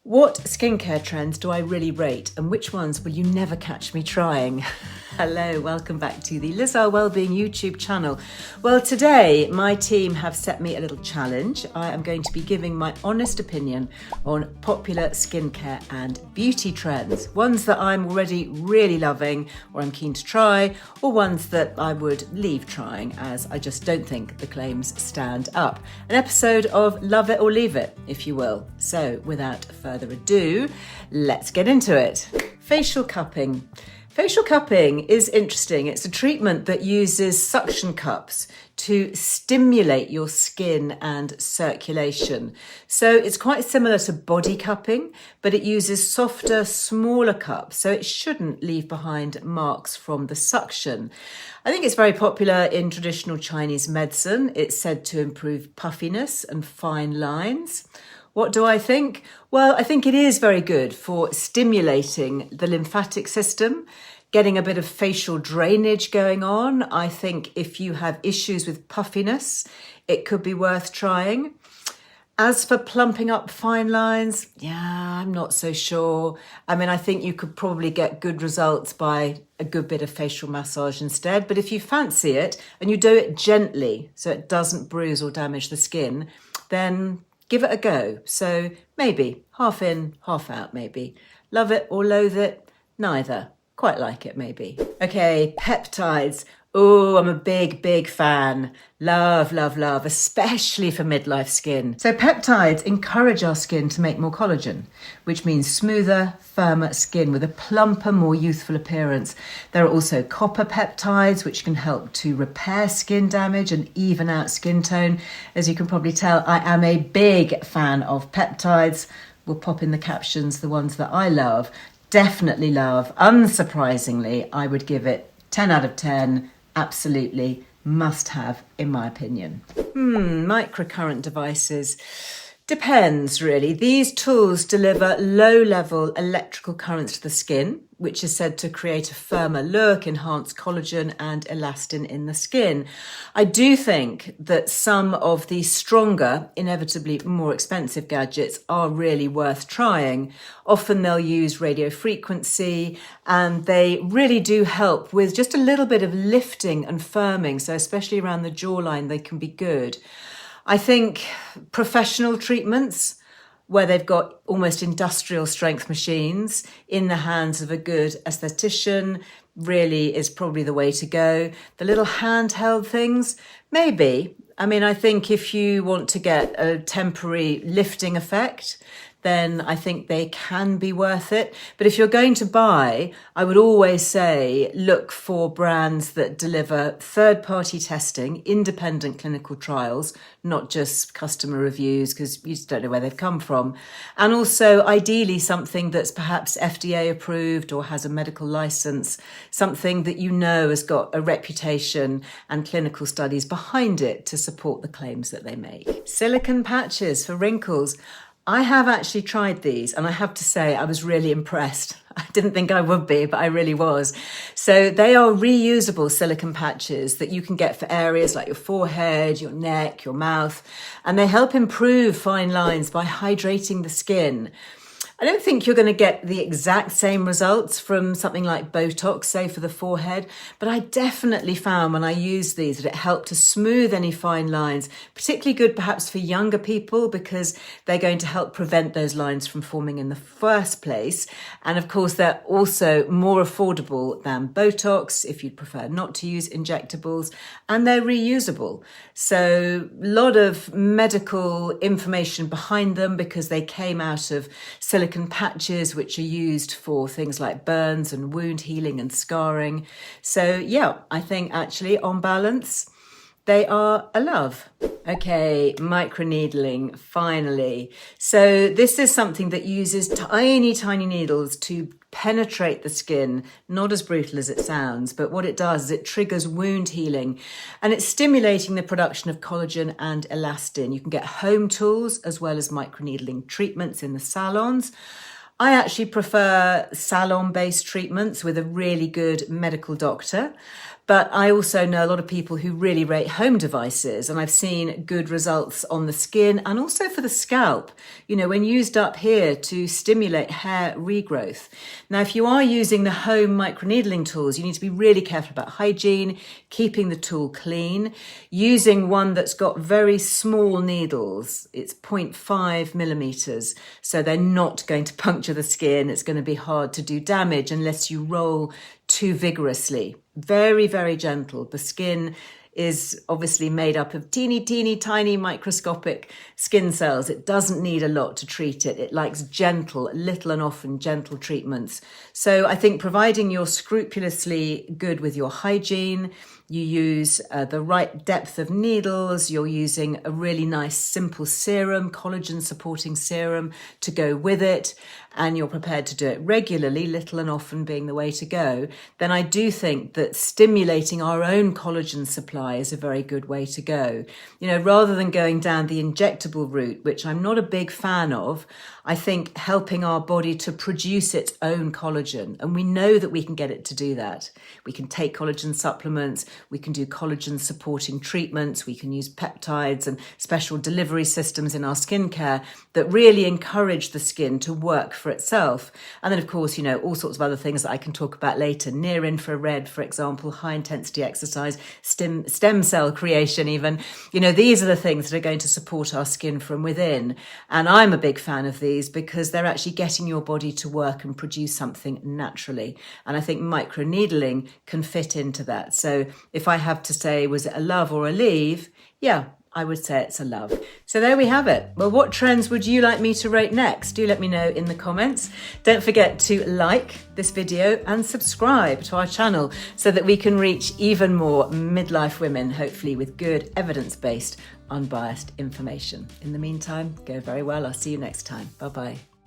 What skincare trends do I really rate and which ones will you never catch me trying? Hello, welcome back to the Earle Wellbeing YouTube channel. Well, today my team have set me a little challenge. I am going to be giving my honest opinion on popular skincare and beauty trends. Ones that I'm already really loving or I'm keen to try, or ones that I would leave trying as I just don't think the claims stand up. An episode of Love It or Leave It, if you will. So without further ado, let's get into it. Facial cupping. Facial cupping is interesting. It's a treatment that uses suction cups to stimulate your skin and circulation. So it's quite similar to body cupping, but it uses softer, smaller cups, so it shouldn't leave behind marks from the suction. I think it's very popular in traditional Chinese medicine. It's said to improve puffiness and fine lines. What do I think? Well, I think it is very good for stimulating the lymphatic system, getting a bit of facial drainage going on. I think if you have issues with puffiness, it could be worth trying. As for plumping up fine lines, I'm not so sure. I mean, I think you could probably get good results by a good bit of facial massage instead. But if you fancy it and you do it gently so it doesn't bruise or damage the skin, then give it a go. So maybe half in, half out, maybe. Love it or loathe it? Neither. Quite like it, maybe. Okay, peptides. Oh, I'm a big fan. Love, especially for midlife skin. So peptides encourage our skin to make more collagen, which means smoother, firmer skin with a plumper, more youthful appearance. There are also copper peptides, which can help to repair skin damage and even out skin tone. As you can probably tell, I am a big fan of peptides. We'll pop in the captions, the ones that I love. Definitely love. Unsurprisingly, I would give it 10 out of 10. Absolutely must have, in my opinion. Microcurrent devices. Depends, really. These tools deliver low-level electrical currents to the skin, which is said to create a firmer look, enhance collagen and elastin in the skin. I do think that some of the stronger, inevitably more expensive gadgets are really worth trying. Often they'll use radio frequency and they really do help with just a little bit of lifting and firming. So especially around the jawline, they can be good. I think professional treatments where they've got almost industrial strength machines in the hands of a good esthetician really is probably the way to go. The little handheld things, maybe. I mean, I think if you want to get a temporary lifting effect, then I think they can be worth it. But if you're going to buy, I would always say look for brands that deliver third-party testing, independent clinical trials, not just customer reviews, because you just don't know where they've come from. And also, ideally, something that's perhaps FDA approved or has a medical license, something that you know has got a reputation and clinical studies behind it to support the claims that they make. Silicone patches for wrinkles. I have actually tried these and I have to say I was really impressed. I didn't think I would be, but I really was. So they are reusable silicone patches that you can get for areas like your forehead, your neck, your mouth, and they help improve fine lines by hydrating the skin. I don't think you're going to get the exact same results from something like Botox, say for the forehead, but I definitely found when I used these that it helped to smooth any fine lines, particularly good perhaps for younger people because they're going to help prevent those lines from forming in the first place. And of course, they're also more affordable than Botox if you'd prefer not to use injectables, and they're reusable. So a lot of medical information behind them because they came out of silicone patches, which are used for things like burns and wound healing and scarring. So I think actually on balance, they are a love. Okay, microneedling, finally. So this is something that uses tiny needles to penetrate the skin, not as brutal as it sounds, but what it does is it triggers wound healing and it's stimulating the production of collagen and elastin. You can get home tools as well as microneedling treatments in the salons. I actually prefer salon-based treatments with a really good medical doctor. But I also know a lot of people who really rate home devices, and I've seen good results on the skin and also for the scalp, you know, when used up here to stimulate hair regrowth. Now, if you are using the home microneedling tools, you need to be really careful about hygiene, keeping the tool clean, using one that's got very small needles. It's 0.5 millimeters, so they're not going to puncture the skin. It's going to be hard to do damage unless you roll too vigorously. Very, very gentle. The skin is obviously made up of teeny, tiny microscopic skin cells. It doesn't need a lot to treat it. It likes gentle, little and often gentle treatments. So I think providing you're scrupulously good with your hygiene, you use the right depth of needles, you're using a really nice simple serum, collagen supporting serum to go with it, and you're prepared to do it regularly, little and often being the way to go, then I do think that stimulating our own collagen supply is a very good way to go. You know, rather than going down the injectable route, which I'm not a big fan of, I think helping our body to produce its own collagen, and we know that we can get it to do that. We can take collagen supplements, we can do collagen supporting treatments, we can use peptides and special delivery systems in our skincare that really encourage the skin to work for itself. And then, of course, you know, all sorts of other things that I can talk about later, near infrared, for example, high intensity exercise, stem cell creation even. You know, these are the things that are going to support our skin from within. And I'm a big fan of these because they're actually getting your body to work and produce something naturally. And I think microneedling can fit into that. So if I have to say, was it a love or a leave? Yeah, I would say it's a love. So there we have it. Well, what trends would you like me to rate next? Do let me know in the comments. Don't forget to like this video and subscribe to our channel so that we can reach even more midlife women, hopefully with good evidence-based, unbiased information. In the meantime, go very well. I'll see you next time. Bye-bye.